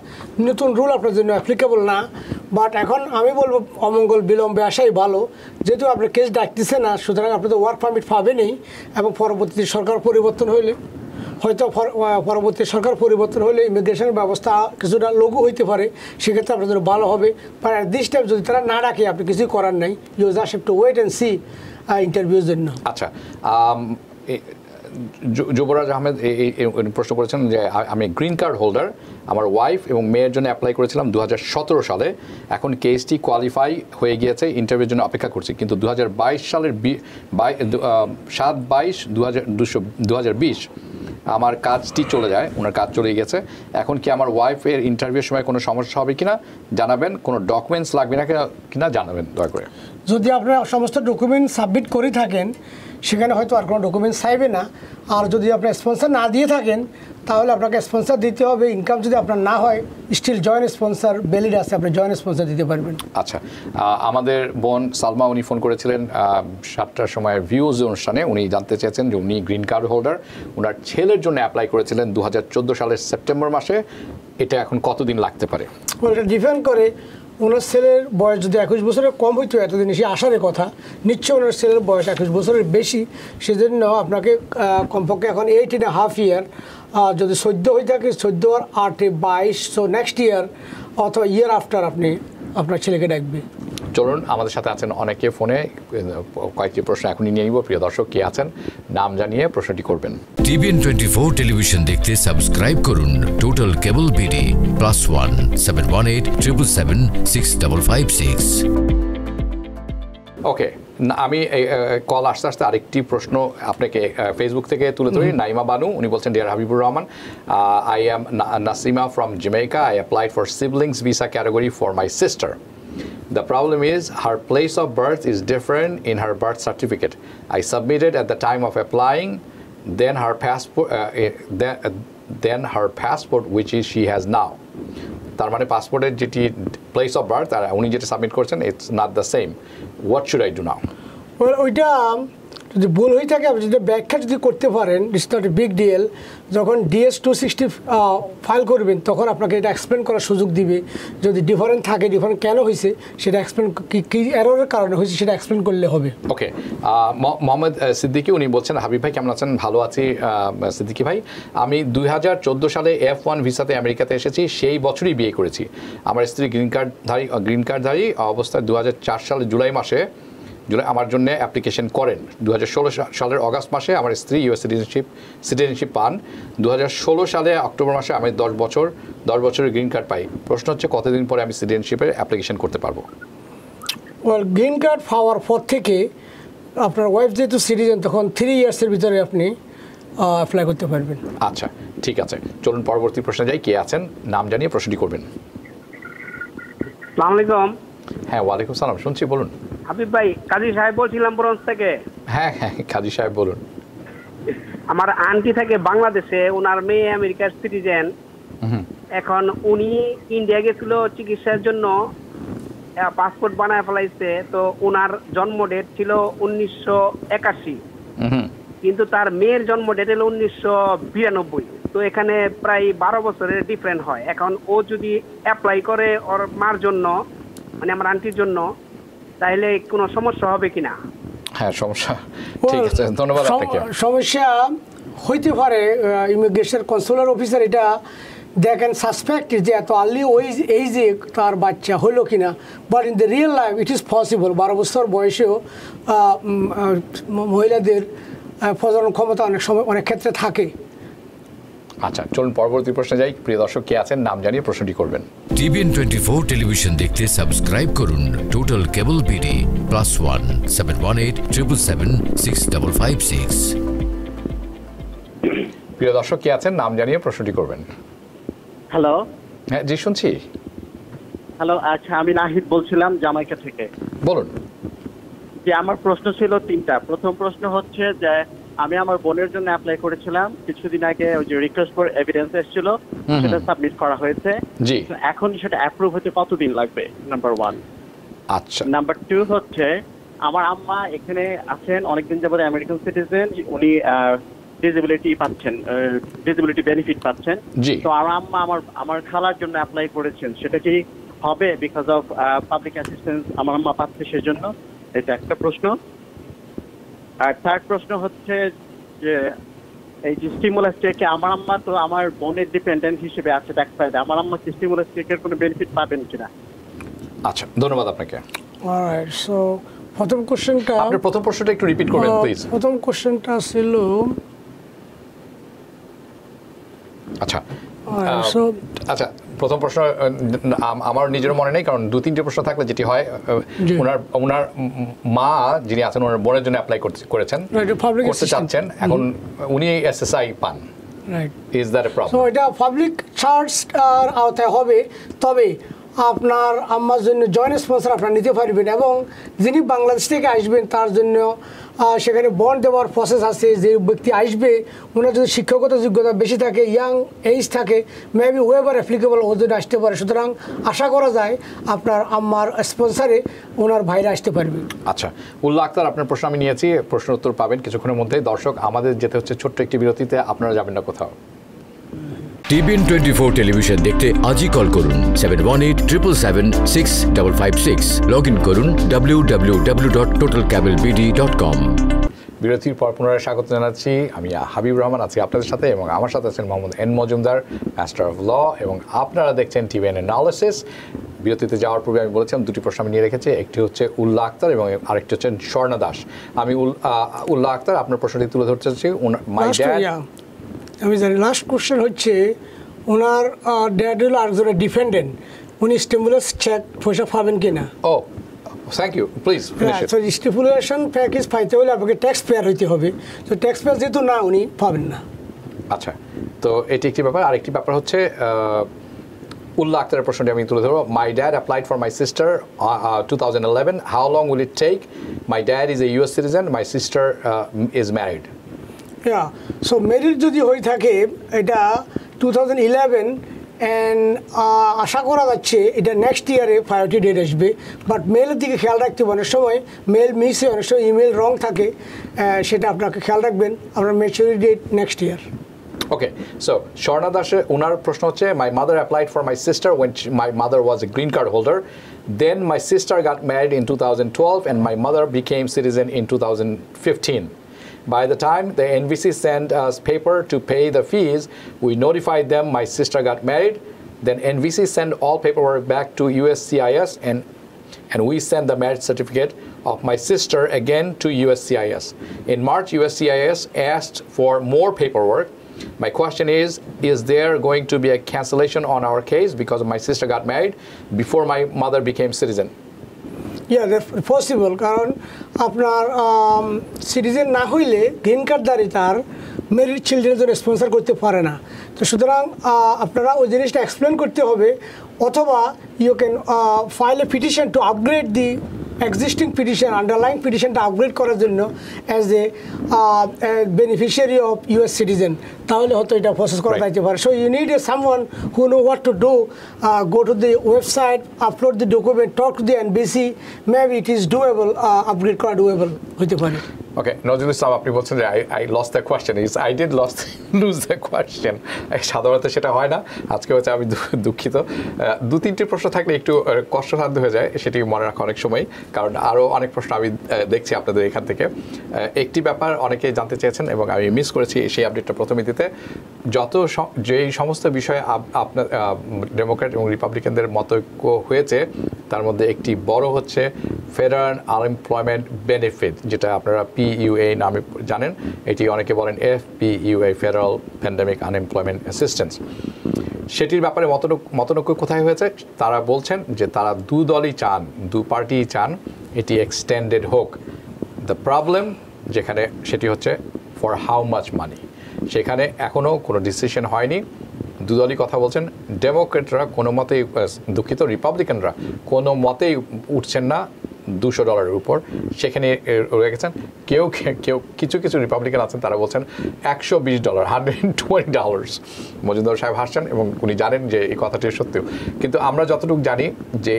Speaker 3: নতুন রুল আপনার জন্য অ্যাপ্লিকেবল না। বাট এখন আমি বলবো অমঙ্গল বিলম্বে আসাই ভালো, যেহেতু আপনার কেস ডাকতেছে না, সুতরাং আপনি তো ওয়ার্ক পারমিট পাবেনই। এবং পরবর্তী সরকার পরিবর্তন হইলে ইমিগ্রেশনের ব্যবস্থা কিছুটা লঘু হইতে পারে, সেক্ষেত্রে আপনার জন্য ভালো হবে। বাট অ্যাট দিস টাইম যদি তারা না ডাকে আপনি কিছুই করার নাই, you just have to wait and see ইন্টারভিউর জন্য।
Speaker 2: আচ্ছা, যুবরাজ আহমেদ এই প্রশ্ন করেছেন যে আমি গ্রিন কার্ড হোল্ডার, আমার ওয়াইফ এবং মেয়ের জন্য অ্যাপ্লাই করেছিলাম 2017 সালে, এখন কেসটি কোয়ালিফাই হয়ে গিয়েছে, ইন্টারভিউর জন্য অপেক্ষা করছি, কিন্তু 2022 সালের 7/22/2020 আমার কাজটি চলে যায়, ওনার কাজ চলে গেছে। এখন কি আমার ওয়াইফের ইন্টারভিউর সময় কোনো সমস্যা হবে কিনা জানাবেন, কোনো ডকুমেন্টস লাগবে না কিনা জানাবেন দয়া করে।
Speaker 3: যদি আপনারা সমস্ত ডকুমেন্ট সাবমিট করে থাকেন সেখানে হয়তো আর কোনো ডকুমেন্টস চাইবে না। আর যদি আপনি স্পন্সর না দিয়ে থাকেন তাহলে আপনাকে স্পন্সর দিতে হবে। ইনকাম যদি আপনার না হয় স্টিল জয়েন্ট স্পন্সর ভ্যালিড আছে, আপনি জয়েন্ট স্পন্সর দিতে পারবেন।
Speaker 2: আচ্ছা, আমাদের বোন সালমা উনি ফোন করেছিলেন 7টার সময় ভিউজ অনুষ্ঠানে, উনি জানতে চেয়েছেন যে উনি গ্রিন কার্ড হোল্ডার, ওনার ছেলের জন্য অ্যাপ্লাই করেছিলেন 2014 সালের সেপ্টেম্বর মাসে, এটা এখন কতদিন লাগতে পারে?
Speaker 3: এটা ডিপেন্ড করে, ওনার ছেলের বয়স যদি 21 বছরের কম হইতো এতদিন এসে আসার কথা, নিশ্চয়ই ওনার ছেলের বয়স 21 বছরের বেশি, সেজন্য আপনাকে কমপক্ষে এখন 8.5 ইয়ার, যদি 14 হয়ে থাকে 14 আর 8 22, সো নেক্সট ইয়ার অথবা ইয়ার আফটার আপনি আপনার ছেলেকে ডাকবে।
Speaker 2: চলুন, আমাদের সাথে আছেন অনেকে ফোনে, কয়েকটি প্রশ্ন এখনই নিয়ে নিব। প্রিয় দর্শক, কে আছেন নাম জানিয়ে প্রশ্নটি করবেন।
Speaker 1: TVN 24 টেলিভিশন দেখতে সাবস্ক্রাইব করুন টোটাল কেবল বিডি +1 718 777 6556।
Speaker 2: ওকে, আমি কল আস্তে আস্তে আরেকটি প্রশ্ন আপনাকে ফেসবুক থেকে তুলে ধরি। নাইমা বানু উনি বলছেন, dear Habibur Rahman, I am Nasima from Jamaica, I applied for siblings visa category for my sister. The problem is her place of birth is different in her birth certificate. I submitted at the time of applying, then her passport which is she has now. তার মানে পাসপোর্টের যেটি place of birth আর উনি যেটা submit করছেন it's not the same. What should I do now?
Speaker 3: ওইটা যদি ভুল হয়ে থাকে আপনি যদি ব্যাখ্যা যদি করতে পারেন, it's not a big deal. যখন DS-260 ফাইল করবেন তখন আপনাকে এটা এক্সপ্লেন করার সুযোগ দিবে। যদি ডিফারেন্ট থাকে, ডিফারেন্ট কেন হয়েছে সেটা এক্সপ্লেন, কী এররের কারণে হয়েছে সেটা এক্সপ্লেন করলে হবে।
Speaker 2: ওকে, মোহাম্মদ সিদ্দিকি উনি বলছেন, হাবিব ভাই কেমন আছেন? ভালো আছি সিদ্দিকি ভাই। আমি 2014 সালে F1 ভিসাতে আমেরিকাতে এসেছি, সেই বছরই বিয়ে করেছি। আমার স্ত্রী গ্রিন কার্ডধারী অবস্থায় 2004 সালের জুলাই আমার জন্য অ্যাপ্লিকেশন করেন। 2016 সালের অগাস্ট মাসে আমার স্ত্রী ইউএস সিটিজেনশিপ পান। 2016 সালে অক্টোবর মাসে আমি 10 বছরের গ্রিন কার্ড পাই। প্রশ্ন হচ্ছে কতদিন পরে আমি সিটিজেনশিপের অ্যাপ্লিকেশন করতে পারবো?
Speaker 3: ওয়েল গ্রিন কার্ড পাওয়ার পর থেকে আপনার ওয়াইফ যেহেতু সিটিজেন তখন 3 ইয়ার্সের ভিতরে আপনি অ্যাপ্লাই করতে পারবেন।
Speaker 2: আচ্ছা, ঠিক আছে, চলুন পরবর্তী প্রশ্নে যাই। কে আছেন নাম জানিয়ে প্রশ্নটি করবেন।
Speaker 4: আসসালামু আলাইকুম।
Speaker 2: হ্যাঁ, ওয়ালাইকুম সালাম, শুনছি, বলুন।
Speaker 4: হাবিব ভাই, কাজী সাহেব বলছিলাম ব্রঞ্জ থেকে।
Speaker 2: হ্যাঁ হ্যাঁ, কাজী সাহেব বলুন।
Speaker 4: আমার আন্টি থাকে বাংলাদেশে, ওনার মেয়ে আমেরিকার সিটিজেন। এখন উনি ইন্ডিয়া গেছিল চিকিৎসার জন্য, পাসপোর্ট বানায় ফেলাইছে। তো ওনার জন্ম ডেট ছিল 1981, কিন্তু তার মেয়ের জন্ম ডেট হলো 1992। তো এখানে প্রায় 12 বছরের ডিফারেন্ট হয়। এখন ও যদি অ্যাপ্লাই করে ওর মার জন্য, মানে আমার আন্টির জন্য, তাহলে কোনো সমস্যা হবে কিনা?
Speaker 2: হ্যাঁ, সমস্যা, ঠিক আছে, ধন্যবাদ আপনাকে।
Speaker 3: সমস্যা হইতে পারে, ইমিগ্রেশন কনসুলার অফিসার এটা দেখেন সাসপেক্ট যে এত আর্লি এই যে তার বাচ্চা হলো কিনা, but in the real life it is possible. 12 বছর বয়সেও মহিলাদের প্রজনন ক্ষমতা অনেক সময় অনেক ক্ষেত্রে থাকে।
Speaker 2: আচ্ছা, চলুন পরবর্তী প্রশ্নে যাই। প্রিয় দর্শক, কে আছেন নাম জানিয়ে প্রশ্নটি করবেন।
Speaker 1: TVN 24 টেলিভিশন দেখতে সাবস্ক্রাইব করুন টোটাল কেবল বিডি +1 718 777 6556।
Speaker 2: প্রিয় দর্শক, কে আছেন নাম জানিয়ে প্রশ্নটি করবেন।
Speaker 5: হ্যালো।
Speaker 2: হ্যাঁ জি, শুনছি।
Speaker 5: হ্যালো, আচ্ছা, আমি নাহিদ বলছিলাম জামাইকা থেকে।
Speaker 2: বলুন।
Speaker 5: যে আমার প্রশ্ন ছিল 3টা। প্রথম প্রশ্ন হচ্ছে যে আমি আমার বোনের জন্য অ্যাপ্লাই করেছিলাম কিছুদিন আগে, ওই যে রিকোয়েস্ট ফর এভিডেন্স এসেছিল, সেটা সাবমিট করা হয়েছে।
Speaker 2: জি।
Speaker 5: এখন সেটা অ্যাপ্রুভ হতে কতদিন লাগবে? নাম্বার 1।
Speaker 2: আচ্ছা।
Speaker 5: নাম্বার 2 হচ্ছে আমার আম্মা এখানে আছেন অনেকদিন যাবত, আমেরিকান সিটিজেন, উনি ডিসেবিলিটি পাচ্ছেন, ডিসেবিলিটি বেনিফিট পাচ্ছেন। তো আম্মা আমার খালার জন্য অ্যাপ্লাই করেছেন, সেটা কি হবে বিকজ অফ পাবলিক অ্যাসিস্ট্যান্স আমার আম্মা পাচ্ছে সেজন্য? এটা একটা প্রশ্ন। আর থার্ড প্রশ্ন হচ্ছে যে এই যে স্টিমুলাস চেকে, আমার আম্মা তো আমার বোনের ডিপেন্ডেন্ট হিসেবে আছে ব্যাক সাইডে, আমার আম্মা কি স্টিমুলাস চেকের কোনো বেনিফিট পাবেন কিনা?
Speaker 2: আচ্ছা, ধন্যবাদ আপনাকে।
Speaker 3: অলরাইট, সো প্রথম কোশ্চেনটা,
Speaker 2: আপনার প্রথম প্রশ্নটা একটু রিপিট করবেন প্লিজ।
Speaker 3: প্রথম কোশ্চেনটা ছিল,
Speaker 2: আচ্ছা আচ্ছা, প্রথম প্রশ্ন আমার নিজের মনে নেই, কারণ 2-3টে প্রশ্ন থাকলে যেটি হয়, ওনার মা যিনি আছেন ওনার বোনের জন্য অ্যাপ্লাই করেছেন, করতে চাচ্ছেন, এখন উনি SSI পান। Is that a problem?
Speaker 3: So এটা পাবলিক চার্জ আর আওতায় হবে, তবে আপনার আম্মার জন্য জয়েন্ট স্পন্সর আপনারা নিতে পারবেন, এবং যিনি বাংলাদেশ থেকে আসবেন তার জন্য সেখানে বন্ড দেওয়ার প্রসেস আছে। যে ব্যক্তি আসবে ওনার যদি শিক্ষাগত যোগ্যতা বেশি থাকে, ইয়াং এজ থাকে, মেবি ওয়েভার অ্যাপ্লিকেবল ওর জন্য আসতে পারে। সুতরাং আশা করা যায় আপনার আম্মার স্পন্সারে ওনার ভাইরা আসতে পারবে।
Speaker 2: আচ্ছা, উল্লাহ আক্তার, আপনার প্রশ্ন আমি নিয়েছি, প্রশ্ন উত্তর পাবেন কিছুক্ষণের মধ্যে। দর্শক, আমাদের যেতে হচ্ছে ছোট্ট একটি বিরতিতে, আপনারা যাবেন না কোথাও।
Speaker 1: TVN 24 টেলিভিশন দেখতে আজই কল করুন 718 777 6556। লগ ইন করুন www.totalcablebd.com।
Speaker 2: বিরতির পর পুনরায় স্বাগত জানাচ্ছি। আমি হাবিব রহমান আছি আপনাদের সাথে, এবং আমার সাথে আছেন Mohammad N Majumdar, master of law, এবং আপনারা দেখছেন TVN অ্যানালিসিস। বিরতিতে যাওয়ার পূর্বে আমি বলেছিলাম 2টি প্রশ্ন আমি নিয়ে রেখেছি, একটি হচ্ছে উল্লাহ আক্তার এবং আরেকটি হচ্ছে স্বর্ণা দাস। আমি উল্লাহ আক্তার, আপনার প্রশ্নটি তুলে ধরতে চাচ্ছি। মাই ড্যাড,
Speaker 3: আমি জানি লাস্ট কোশ্চেন হচ্ছে ওনার ড্যাড হলো আরেকজনের ডিপেন্ডেন্ট, উনি স্টিমুলাস চেক পয়সা পাবেন কিনা?
Speaker 2: Oh, thank you, please finish it.
Speaker 3: So stimulation package পাইতে হলে আপনাকে ট্যাক্স পেয়ার হইতে হবে, তো ট্যাক্স পেয়ার যেহেতু না, উনি পাবেন না।
Speaker 2: আচ্ছা, তো এটি একটি ব্যাপার। আরেকটি ব্যাপার হচ্ছে উল্লাহ আক্তারের প্রশ্নটি আমি তুলে ধরবো। My dad applied for my sister 2011, how long will it take? My dad is a US citizen, my sister is married.
Speaker 3: So merit যদি হয়ে থাকে এটা 2011, অ্যান্ড আশা করা যাচ্ছে এটা নেক্সট ইয়ারে প্রায়োরিটি ডেট আসবে, বাট মেলের দিকে খেয়াল রাখতে হবে। অনেক সময় মেল মিস হয়, অনেক সময় ইমেল রং থাকে, সেটা আপনাকে খেয়াল রাখবেন। আপনার maturity date next year.
Speaker 2: Okay, so Sharna Dashe, unar proshno hocche, my mother applied for my sister when my mother was a green card holder. Then my sister got married in 2012 and my mother became citizen in 2015. By the time the NVC sent us paper to pay the fees, we notified them my sister got married. Then NVC sent all paperwork back to USCIS and we sent the marriage certificate of my sister again to USCIS. In March, USCIS asked for more paperwork. My question is there going to be a cancellation on our case because my sister got married before my mother became citizen?
Speaker 3: Yeah possible, কারণ আপনার citizen না হইলে green কার্ডধারী তার married চিলড্রেনের জন্য sponsor করতে পারে না। তো সুতরাং আপনারা ওই জিনিসটা এক্সপ্লেন করতে হবে, অথবা you can file a petition to upgrade the existing petition, underline পিটিশনটা আপগ্রেড করার জন্য as a beneficiary of US citizen, তাহলে হয়তো এটা প্রসেস করা যাইতে পারে। So you need a someone who know what to do, go to the website, upload the document, talk to the NBC, maybe it is doable, upgrade করা doable হতে পারে।
Speaker 2: Okay, Nazrul Islam আপনি বলছেন যে I lost the question, I did lose the question. সাধারণত সেটা হয় না, আজকে হচ্ছে আমি দুঃখিত। 2-3টি প্রশ্ন থাকলে একটু কষ্টসাধ্য হয়ে যায় সেটি মনে রাখা অনেক সময়, কারণ আরও অনেক প্রশ্ন আমি দেখছি আপনাদের এখান থেকে। একটি ব্যাপার অনেকে জানতে চেয়েছেন এবং আমি মিস করেছি সেই আপডেটটা প্রথমে দিতে। যেই সমস্ত বিষয়ে আপনার ডেমোক্র্যাট এবং রিপাবলিকানদের মতৈক্য হয়েছে তার মধ্যে একটি বড় হচ্ছে ফেডারেল আনএমপ্লয়মেন্ট বেনিফিট, যেটা আপনারা PUA নামে জানেন, এটি অনেকে বলেন FPUA, federal pandemic unemployment assistance. সেটির ব্যাপারে মতনৈক্য কোথায় হয়েছে? তারা বলছেন যে তারা দু দলই চান, দু পার্টি চান এটি এক্সটেন্ডেড হোক। দ্য প্রবলেম যেখানে সেটি হচ্ছে ফর হাউ মাচ মানি, সেখানে এখনও কোনো ডিসিশন হয়নি। দুদলই কথা বলছেন, ডেমোক্রেটরা কোনো মতেই, দুঃখিত রিপাবলিকানরা কোনো মতেই উঠছেন না $200 উপর, সেখানে রয়ে গেছেন। কেউ কিছু রিপাবলিকান আছেন তারা বলছেন $120, $120। মজুমদার সাহেব হাসছেন এবং উনি জানেন যে এই কথাটি সত্যিও, কিন্তু আমরা যতটুকু জানি যে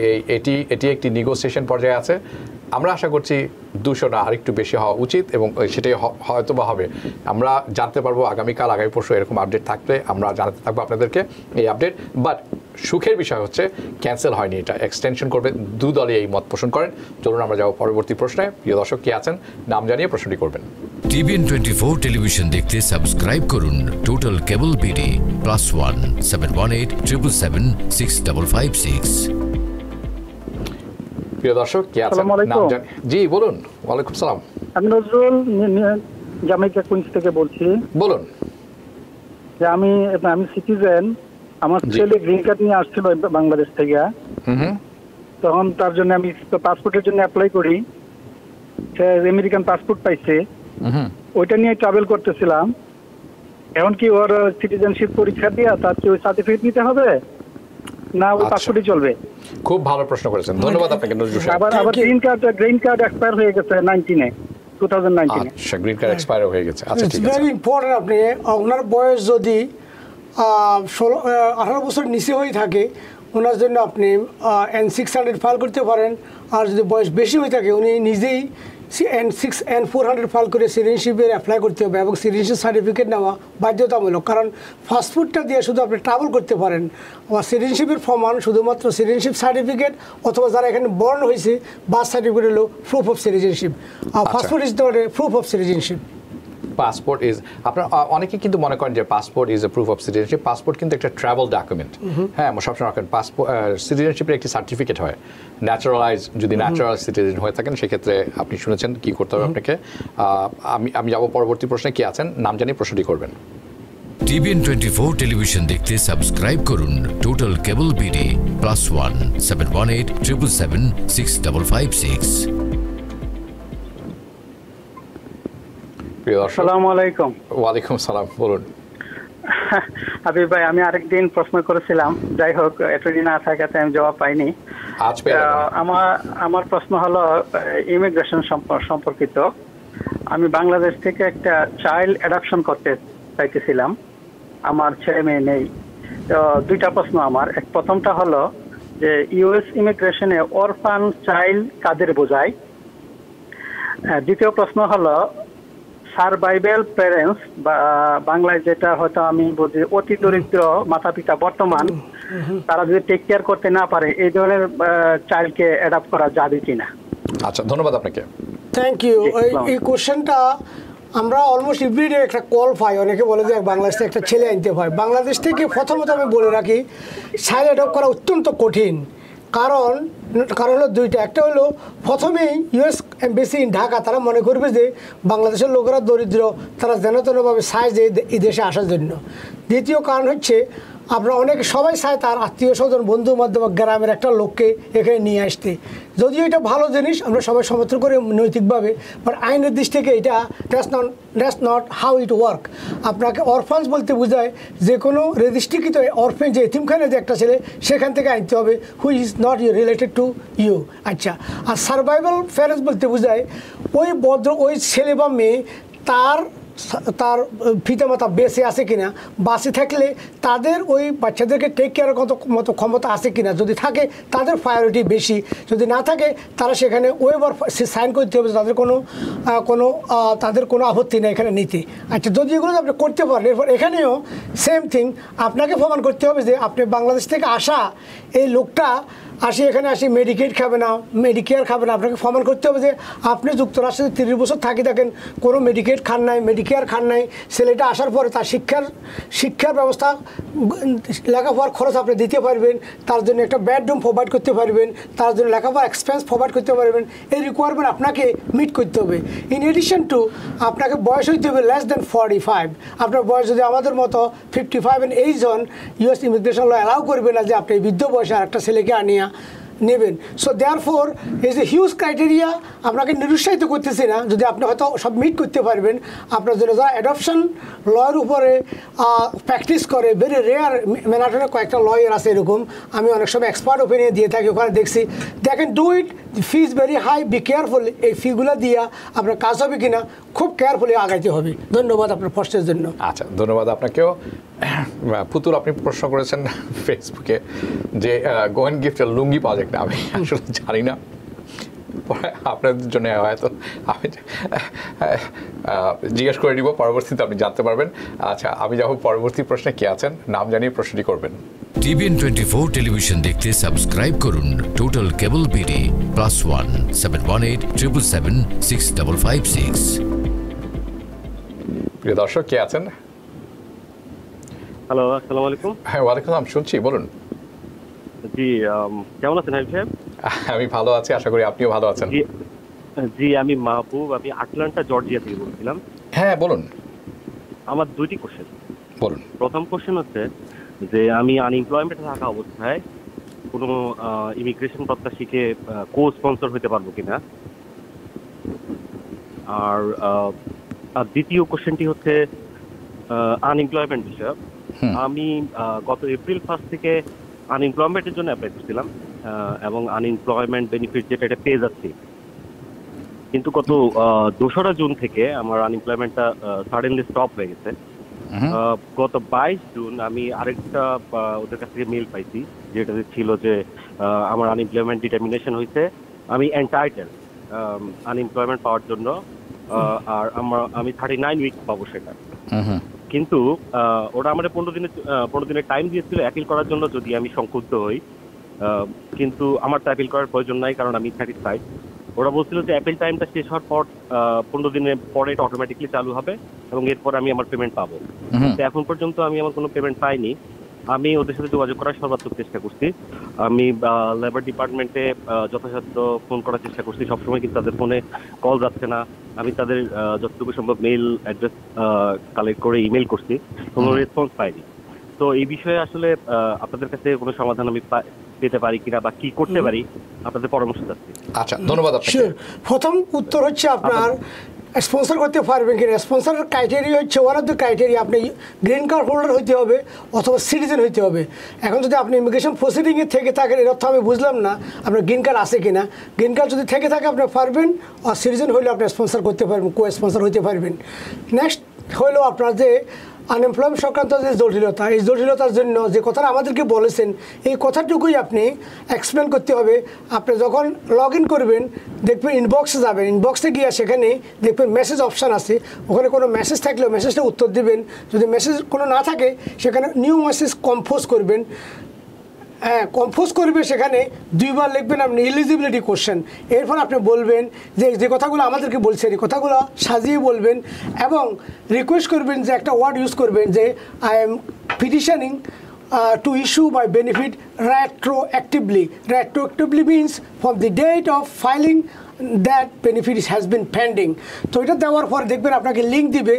Speaker 2: এটি একটি নেগোসিয়েশন পর্যায়ে আছে। আমরা আশা করছি 200 না, আরেকটু বেশি হওয়া উচিত এবং সেটাই হয়তো বা হবে। আমরা জানতে পারবো আগামীকাল, আগামী পরশু এরকম আপডেট থাকলে আমরা জানাতে থাকবো আপনাদেরকে এই আপডেট। বাট সুখের বিষয় হচ্ছে ক্যান্সেল হয়নি, এটা এক্সটেনশন করবে, দু দলই এই মত পোষণ করেন। চলুন আমরা যাবো পরবর্তী প্রশ্নে। প্রিয় দর্শক কি আছেন নাম জানিয়ে প্রশ্নটি করবেন।
Speaker 1: TVN 24 টেলিভিশন দেখতে সাবস্ক্রাইব করুন টোটাল কেবল বিডি +1 718 777 6556।
Speaker 2: প্রিয় দর্শক কি আছেন নাম জানি, জি বলুন। ওয়ালাইকুম সালাম।
Speaker 6: আমি নজরুল জামাইকা কুইন্স থেকে বলছি।
Speaker 2: বলুন।
Speaker 6: যে আমি সিটিজেন, আমার ছেলে গ্রিন কার্ড নিয়ে আসছিল বাংলাদেশ থেকে, তখন তার জন্য আমি পাসপোর্টের জন্য অ্যাপ্লাই করি, সে আমেরিকান পাসপোর্ট পাইছে, ওইটা নিয়ে ট্রাভেল করতেছিলাম। এখন কি ওর সিটিজেনশিপ পরীক্ষা দিয়ে তার কি ওই সার্টিফিকেট নিতে হবে না ওই পাসপোর্টই চলবে?
Speaker 2: খুব ভালো প্রশ্ন করেছেন, ধন্যবাদ আপনাকে নজরুল সাহেব।
Speaker 6: আবার গ্রিন কার্ড এক্সপায়ার হয়ে গেছে 2019
Speaker 2: আচ্ছা, গ্রিন কার্ড এক্সপায়ার হয়ে গেছে। আচ্ছা ঠিক আছে,
Speaker 3: ভেরি ইম্পর্টেন্ট। আপনি আপনার বয়স যদি 18 বছর নিচে হয়ে থাকে ওনার জন্য আপনি N600 ফাইল করতে পারেন, আর যদি বয়স বেশি হয়ে থাকে উনি নিজেই N6 N400 ফাইল করে সিটিজেনশিপের অ্যাপ্লাই করতে হবে এবং সিটিজেনশিপ সার্টিফিকেট নেওয়া বাধ্যতামূলক, কারণ পাসপোর্টটা দিয়ে শুধু আপনি ট্রাভেল করতে পারেন। আর সিটিজেনশিপের প্রমাণ শুধুমাত্র সিটিজেনশিপ সার্টিফিকেট, অথবা যারা এখানে বর্ন হয়েছে বার্থ সার্টিফিকেট হলো প্রুফ অফ সিটিজেনশিপ, আর passport is the proof of citizenship.
Speaker 2: Passport is, আপনার অনেকে কিন্তু মনে করেন যে passport is a proof of citizenship. Passport কিন্তু একটা ট্রাভেল ডকুমেন্ট। হ্যাঁ, আমরা সবসময় রাখেন পাসপোর্ট সিটিজেনশিপের একটি সার্টিফিকেট হয়, ন্যাচারালাইজ, যদি ন্যাচারাল সিটিজেন হয়ে থাকেন সেক্ষেত্রে আপনি শুনেছেন কি করতে হবে আপনাকে। আমি যাব পরবর্তী প্রশ্নে, কি আছেন নাম জানিয়ে প্রশ্নটি করবেন।
Speaker 1: TVN 24 টেলিভিশন দেখতে সাবস্ক্রাইব করুন টোটাল কেবল বিডি +1 718 777 6556।
Speaker 6: আসসালামু আলাইকুম।
Speaker 2: ওয়ালাইকুম সালাম, বলুন।
Speaker 6: হাবিব ভাই, আমি আরেকদিন প্রশ্ন করেছিলাম, যাই হোক এতদিন না থাকাতে আমি জবাব পাইনি। আমার প্রশ্ন হলো ইমিগ্রেশন সম্পর্কিত। আমি বাংলাদেশ থেকে একটা চাইল্ড অ্যাডপশন করতে চাইতেছিলাম, আমার ছেলে মেয়ে নেই। তো দুইটা প্রশ্ন আমার। প্রথমটা হলো যে ইউএস ইমিগ্রেশনে অরফান চাইল্ড কাদের বোঝায়? দ্বিতীয় প্রশ্ন হলো সারভাইভাল প্যারেন্টস, বা বাংলায় যেটা হয়তো আমি বলছি অতি দরিদ্র মাতা পিতা বর্তমান, তারা যদি টেক কেয়ার করতে না পারে এই ধরনের চাইল্ডকে অ্যাডাপ্ট করা যাবে কিনা?
Speaker 2: আচ্ছা, ধন্যবাদ আপনাকে।
Speaker 3: Thank you. এই কোশ্চেনটা আমরা অলমোস্ট এভরিডে একটা কল পাই, অনেকে বলে যে বাংলাদেশ থেকে একটা ছেলে আনতে হয়। বাংলাদেশ থেকে প্রথমত আমি বলে রাখি চাইল্ড অ্যাডপ্ট করা অত্যন্ত কঠিন, কারণ হলো দুইটা। একটা হলো প্রথমেই ইউএস এমবেসি ইন ঢাকা তারা মনে করবে যে বাংলাদেশের লোকেরা দরিদ্র, তারা যেন তেনভাবে চায় যে এই দেশে আসার জন্য। দ্বিতীয় কারণ হচ্ছে আমরা অনেক সবাই চায় তার আত্মীয় স্বজন বন্ধু মাধ্যমে গ্রামের একটা লোককে এখানে নিয়ে আসতে, যদিও এটা ভালো জিনিস, আমরা সবাই সমর্থন করি নৈতিকভাবে, বাট আইনের দিক থেকে এটা that's not how it work. আপনাকে অরফান্স বলতে বোঝায় যে কোনো রেজিস্ট্রিকৃত অরফেন যে এতিমখানে যে একটা ছেলে সেখান থেকে আনতে হবে, who is not you related to you. আচ্ছা, আর সার্ভাইভাল প্যারেন্টস বলতে বোঝায় ওই ছেলে বা মেয়ে তার পিতামাতা বেঁচে আছে কিনা, বাঁচে থাকলে তাদের ওই বাচ্চাদেরকে টেক কেয়ারের মতো ক্ষমতা আছে কিনা, যদি থাকে তাদের প্রায়োরিটি বেশি, যদি না থাকে তারা সেখানে ওয়েভার সাইন করতে হবে, তাদের কোনো আপত্তি নেই এখানে নিতে। আচ্ছা, যদি এগুলো আপনি করতে পারেন, এরপর এখানেও সেম থিং, আপনাকে প্রমাণ করতে হবে যে আপনি বাংলাদেশ থেকে আসা এই লোকটা এখানে মেডিকেড খাবে না, মেডিকেয়ার খাবে না। আপনাকে প্রমাণ করতে হবে যে আপনি যুক্তরাষ্ট্রে 30 বছর থাকেন, কোনো মেডিকেড খান নাই, মেডিকেয়ার খান নাই। ছেলেটা আসার পরে তার শিক্ষার ব্যবস্থা, লেখাপড়ার খরচ আপনি দিতে পারবেন, তার জন্য একটা বেডরুম প্রোভাইড করতে পারবেন, তার জন্য লেখাপড়ার এক্সপেন্স প্রোভাইড করতে পারবেন। এই রিকোয়ারমেন্ট আপনাকে মিট করতে হবে। ইন এডিশন টু আপনাকে বয়স হইতে হবে লেস দেন 45। আপনার বয়স যদি আমাদের মতো 55 এন্ড এইজ হন, ইউএস ইমিগ্রেশন ল অ্যালাউ করবে না যে আপনি বৃদ্ধ বয়সে আর একটা ছেলেকে আনিয়া নেবেন। So therefore is a huge criteria. আপনাকে নিরুৎসাহিত করতেছি না, যদি আপনি হয়তো সব মিট করতে পারবেন। আপনার জন্য যারা অ্যাডপশন লয়ের উপরে প্র্যাকটিস করে, ভেরি রেয়ার, ম্যানাটনে কয়েকটা লয়ার আছে এরকম, আমি অনেক সময় এক্সপার্ট ওপিনিয়ন দিয়ে থাকি, ওখানে দেখছি they can do it, fee is very high, be careful. এই ফিগুলো দিয়া আপনার কাজ হবে কিনা খুব কেয়ারফুলি আগাইতে হবে। ধন্যবাদ আপনার প্রশ্নের জন্য।
Speaker 2: আচ্ছা, ধন্যবাদ আপনাকেও। পুতুল, আপনি প্রশ্ন করেছেন ফেসবুকে যে গোয়েন গিফটের লুঙ্গি পাওয়া যায় কিনা। আমি আসলে জানি না, আপনাদের জন্য হয়তো আমি জিজ্ঞেস করে নিব, পরবর্তীতে আপনি জানতে পারবেন। আচ্ছা, আমি যখন পরবর্তী প্রশ্নে কে আছেন নাম জানিয়ে প্রশ্নটি করবেন।
Speaker 1: TVN 24 টেলিভিশন দেখতে সাবস্ক্রাইব করুন টোটাল কেবল বিডি +1 718 777 6556।
Speaker 2: প্রিয় দর্শক, কে আছেন?
Speaker 7: হ্যালো, আসসালামু আলাইকুম।
Speaker 2: হ্যাঁ, ওয়ালাইকুম আসসালাম, শুনছি, বলুন।
Speaker 7: জি, কেমন আছেন হাবিব সাহেব?
Speaker 2: আমি ভালো আছি, আশা করি আপনিও ভালো আছেন।
Speaker 7: জি, আমি মাহবুব, আমি আটলান্টা জর্জিয়া থেকে বলছিলাম।
Speaker 2: হ্যাঁ, বলুন।
Speaker 7: আমার দুইটি কোশ্চেন।
Speaker 2: বলুন।
Speaker 7: প্রথম কোশ্চেন হচ্ছে যে আমি আনএমপ্লয়মেন্টে থাকা অবস্থায় কোনো ইমিগ্রেশন প্রত্যাশীকে কো স্পন্সর হতে পারবো কিনা, আর দ্বিতীয় কোশ্চেনটি হচ্ছে আনএমপ্লয়মেন্ট বিষয়ক। আমি গত এপ্রিল 1 থেকে আনএমপ্লয়মেন্টের জন্য অ্যাপ্লাই করছিলাম এবং আনএমপ্লয়মেন্ট বেনিফিট যেটা এটা পেয়ে যাচ্ছি, কিন্তু গত 2রা জুন থেকে আমার আনএমপ্লয়মেন্টটা সাডেনলি স্টপ হয়ে গেছে। গত 22 জুন আমি আরেকটা ওদের কাছ থেকে মেল পাইছি, যেটাতে ছিল যে আমার আনএমপ্লয়মেন্ট ডিটারমিনেশন হয়েছে, আমি এন্টাইটেল আনএমপ্লয়মেন্ট পাওয়ার জন্য, আর আমি 39 উইক পাবো সেটা। কিন্তু ওরা আমার 15 দিনের টাইম দিয়েছিল অ্যাপিল করার জন্য, যদি আমি সংক্ষুব্ধ হই, কিন্তু আমার তো অ্যাপিল করার প্রয়োজন নাই, কারণ আমি স্যাটিসফাইড। ওরা বলছিল যে অ্যাপিল টাইমটা শেষ হওয়ার পর 15 দিনের পরে এটা অটোমেটিকলি চালু হবে এবং এরপর আমি আমার পেমেন্ট পাবো। এখন পর্যন্ত আমি আমার কোনো পেমেন্ট পাইনি। আমি ওদের সাথে যোগাযোগ করার সর্বাত্মক চেষ্টা করছি। আমি লেবার ডিপার্টমেন্টে যথাসাধ্য ফোন করার চেষ্টা করছি, সবসময় কিন্তু তাদের ফোনে কল যাচ্ছে না। আমি তাদের যতটুকু সম্ভব মেইল অ্যাড্রেস কালেক্ট করে ইমেল করছি, কোনো রেসপন্স পাইনি। তো এই বিষয়ে আসলে আপনাদের কাছে কোনো সমাধান আমি পেতে পারি কিনা বা কি করতে পারি, আপনাদের পরামর্শ চাচ্ছি।
Speaker 2: আচ্ছা, ধন্যবাদ আপনাকে।
Speaker 3: প্রথম উত্তর হচ্ছে আপনার স্পন্সর করতে পারবেন কিনা। স্পন্সরের ক্রাইটেরিয়া হচ্ছে, ওয়ান অফ দ্য ক্রাইটেরিয়া আপনি গ্রিন কার্ড হোল্ডার হইতে হবে অথবা সিটিজেন হইতে হবে। এখন যদি আপনি ইমিগ্রেশন প্রসিডিংয়ে থেকে থাকেন, এর অর্থ আমি বুঝলাম না আপনার গ্রিন কার্ড আছে কিনা। গ্রিন কার্ড যদি থেকে থাকে আপনি পারবেন, আর সিটিজেন হইলে আপনি স্পন্সর করতে পারবেন, কো স্পন্সর হইতে পারবেন। নেক্সট হইলো আপনার যে আনএমপ্লয়মেন্ট সংক্রান্ত যে জটিলতা, এই জটিলতার জন্য যে কথাটা আমাদেরকে বলেছেন, এই কথাটুকুই আপনি এক্সপ্লেন করতে হবে। আপনি যখন লগ ইন করবেন দেখবেন ইনবক্সে যাবেন, ইনবক্সে গিয়ে সেখানে দেখবেন মেসেজ অপশান আছে, ওখানে কোনো মেসেজ থাকলেও মেসেজটা উত্তর দেবেন। যদি মেসেজ কোনো না থাকে সেখানে নিউ মেসেজ কম্পোজ করবেন। কম্পোজ করবে, সেখানে 2বার লিখবেন আপনি এলিজিবিলিটি কোশ্চেন। এরপর আপনি বলবেন যে কথাগুলো আমাদেরকে বলছেন এই কথাগুলো সাজিয়ে বলবেন, এবং রিকোয়েস্ট করবেন যে একটা ওয়ার্ড ইউজ করবেন যে I am petitioning to issue my benefit retroactively. Retroactively means from the date of filing that benefit has been pending. তো এটা দেওয়ার পর দেখবেন আপনাকে লিঙ্ক দিবে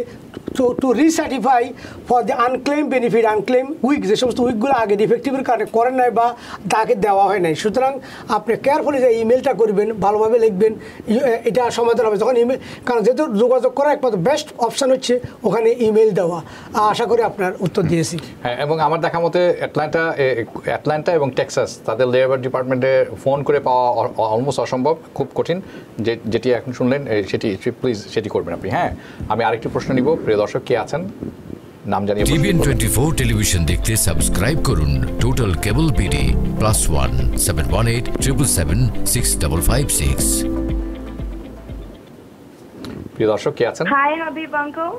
Speaker 3: to recertify for the unclaimed benefit, unclaimed week, যে সমস্ত উইকগুলো আগে ডিফেক্টিভের কারণে করেন নাই বা তাকে দেওয়া হয় নাই। সুতরাং আপনি কেয়ারফুলি যে ইমেলটা করবেন, ভালোভাবে লিখবেন, এটা সমাধান হবে। যখন ইমেল, কারণ যেহেতু যোগাযোগ করা একমাত্র বেস্ট অপশান হচ্ছে ওখানে ইমেল দেওয়া। আশা করি আপনার উত্তর দিয়েছি।
Speaker 2: হ্যাঁ, এবং আমার দেখা মতে অ্যাটলান্টা এবং টেক্সাস তাদের লেবার ডিপার্টমেন্টে ফোন করে পাওয়া অলমোস্ট অসম্ভব, খুব কঠিন। যেটি এখন শুনলেন সেটি প্লিজ সেটি করবেন আপনি। হ্যাঁ, আমি আরেকটি প্রশ্ন নিব। প্রিয় দর্শক, কে আছেন নাম জানিয়ে।
Speaker 1: TVN 24 টেলিভিশন দেখতে সাবস্ক্রাইব করুন টোটাল কেবল বিডি +1 718 777 6556।
Speaker 2: প্রিয় দর্শক, কে আছেন?
Speaker 8: Hi, Habib uncle.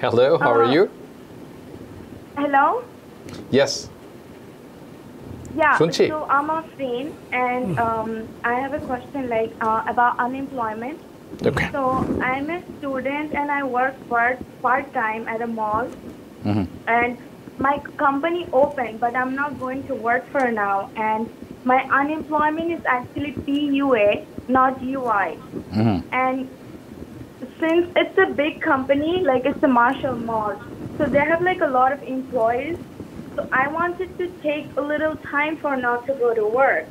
Speaker 2: Hello, how are you?
Speaker 8: Hello.
Speaker 2: Yes.
Speaker 8: Yeah.
Speaker 2: Shunchi.
Speaker 8: So I'm a friend, and I have a question like about unemployment.
Speaker 2: Okay.
Speaker 8: So I'm a student and I work part time at a mall, and my company open, but I'm not going to work for now. And my unemployment is actually PUA, not UI. And since it's a big company, like it's a Marshall Mall, so they have like a lot of employees. So I wanted to take a little time for not to go to work.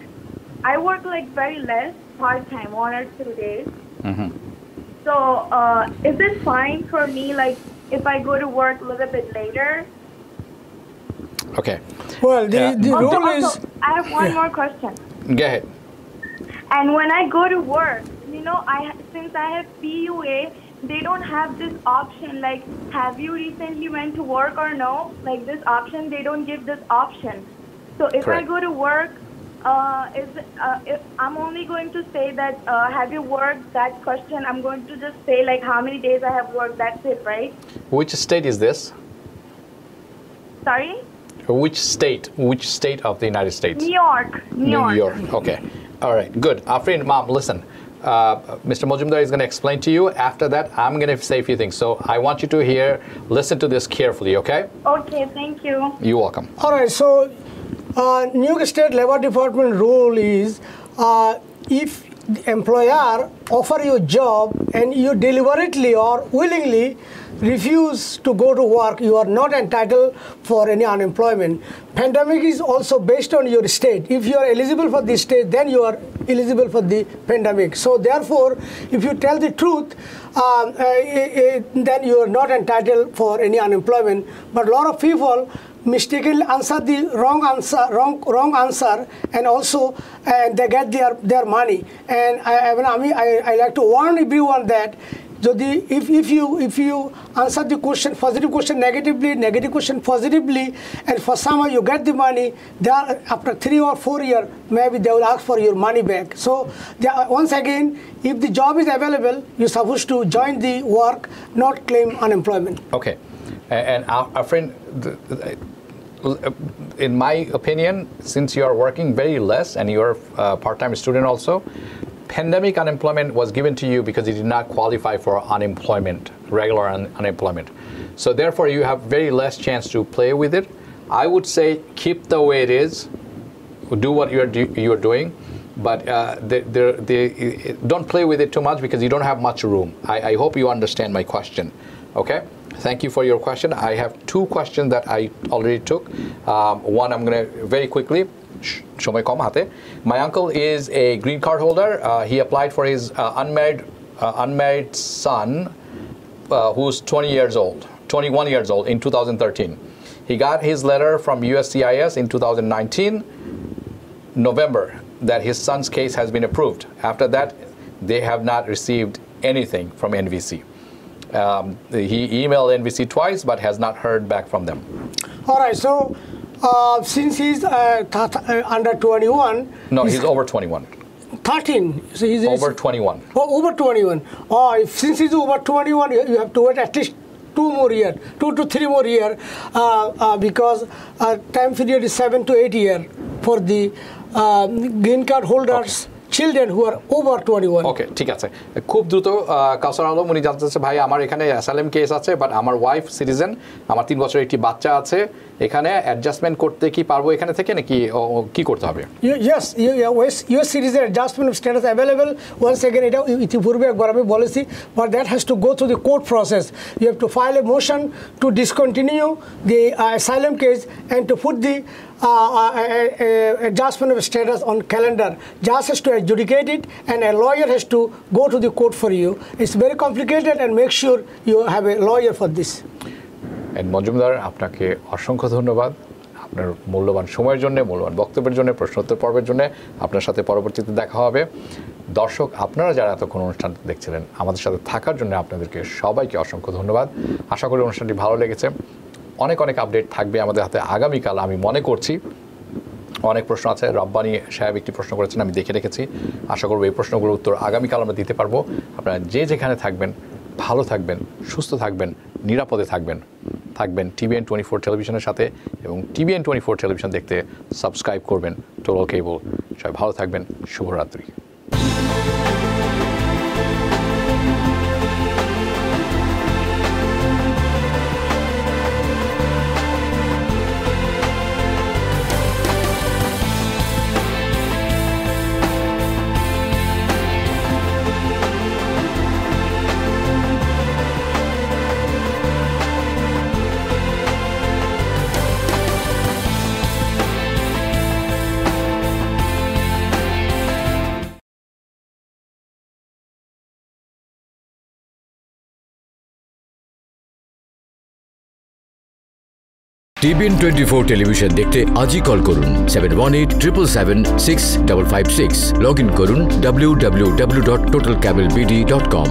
Speaker 8: I work like very less, part-time, 1 or 2 days. So is it fine for me, like if I go to work a little bit later?
Speaker 2: Okay.
Speaker 3: Well, the rule is...
Speaker 8: I have one more question.
Speaker 2: Go ahead.
Speaker 8: And when I go to work, you know, since I have PUA, they don't have this option like, have you recently went to work or no? Like this option, they don't give this option. So if
Speaker 2: Correct.
Speaker 8: I go to work, if I'm only going to say that, have you worked, that question, I'm going to just say like how many days I have worked, that's it, right?
Speaker 2: Which state is this?
Speaker 8: Sorry?
Speaker 2: Which state of the United States?
Speaker 8: New York.
Speaker 2: New York. Okay. All right. Good. Afrin, Mom, listen. Mr. Mojumdar is going to explain to you. After that, I'm going to say a few things. So I want you to listen to this carefully, okay?
Speaker 8: Okay, thank you.
Speaker 2: You're welcome.
Speaker 3: All right, so New York State Labor Department rule is if the employer offer you a job and you deliberately or willingly refuse to go to work, you are not entitled for any unemployment. Pandemic is also based on your state. If you are eligible for this state, then you are eligible for the pandemic. So therefore, if you tell the truth, then you are not entitled for any unemployment. But a lot of people mistakenly answer the wrong answer, and also they get their money. And I like to warn everyone that if you answer the question, positive question negatively, negative question positively, and for somehow you get the money, after 3 or 4 years, maybe they will ask for your money back. So once again, if the job is available, you're supposed to join the work, not claim unemployment.
Speaker 2: Okay. And our friend, in my opinion, since you are working very less and you're a part-time student also, pandemic unemployment was given to you because you did not qualify for unemployment, regular unemployment. So therefore, you have very less chance to play with it. I would say keep the way it is, do what you're doing, but don't play with it too much because you don't have much room. I hope you understand my question, okay? Thank you for your question. I have 2 questions that I already took. One, I'm going to very quickly. My uncle is a green card holder. He applied for his unmarried son, who's 21 years old in 2013. He got his letter from USCIS in 2019, November, that his son's case has been approved. After that, they have not received anything from NVC. He emailed NVC twice, but has not heard back from them.
Speaker 3: All right, so since he's under 21...
Speaker 2: No, he's over 21.
Speaker 3: 13. So he's
Speaker 2: over 21.
Speaker 3: Oh, over 21. Since he's over 21, you have to wait at least 2 more years, 2 to 3 more years, because time period is 7 to 8 years for the green card holders. Okay. children who are over 21.
Speaker 2: ওকে ঠিক আছে খুব দ্রুত কাউসার আলম উনি জানতে চাচ্ছে ভাই আমার এখানে অ্যাসাইলাম কেস আছে বাট আমার ওয়াইফ সিটিজেন আমার 3 বছরের একটি বাচ্চা আছে এখানে অ্যাডজাস্টমেন্ট করতে কি পারবো এখানে থেকে নাকি কি করতে হবে
Speaker 3: Yes, US citizen adjustment of status available. Once again, এটা ইতিপূর্বে একবার আমি বলেছি, but that has to go through the court process. You have to file a motion to discontinue the asylum case and to put the adjustment of status on calendar. Judge has to adjudicate it and a lawyer has to go to the court for you. It's very complicated and make sure you have a lawyer for this.
Speaker 2: And Majumdar আপনাকে অসংখ্য ধন্যবাদ আপনার মূল্যবান সময়ের জন্য মূল্যবান বক্তব্যের জন্য প্রশ্নোত্তর পর্বের জন্য আপনার সাথে পরবর্তীতে দেখা হবে দর্শক আপনারা যারা এতক্ষণ অনুষ্ঠান দেখছিলেন আমাদের সাথে থাকার জন্য আপনাদেরকে সবাইকে অসংখ্য ধন্যবাদ আশা করি অনুষ্ঠানটি ভালো লেগেছে অনেক অনেক আপডেট থাকবে আমাদের হাতে আগামীকাল আমি মনে করছি অনেক প্রশ্ন আছে রব্বানি সাহেব একটি প্রশ্ন করেছেন আমি দেখে রেখেছি আশা করব এই প্রশ্নগুলোর উত্তর আগামীকাল আমরা দিতে পারবো আপনারা যে যেখানে থাকবেন ভালো থাকবেন সুস্থ থাকবেন নিরাপদে থাকবেন TVN 24 টেলিভিশনের সাথে এবং TVN 24 টেলিভিশন দেখতে সাবস্ক্রাইব করবেন টোটাল কেবল সবাই ভালো থাকবেন শুভরাত্রি
Speaker 1: TVN 24 টেলিভিশন দেখতে আজই কল করুন 7187776556 লগ ইন করুন www.totalcabelbd.com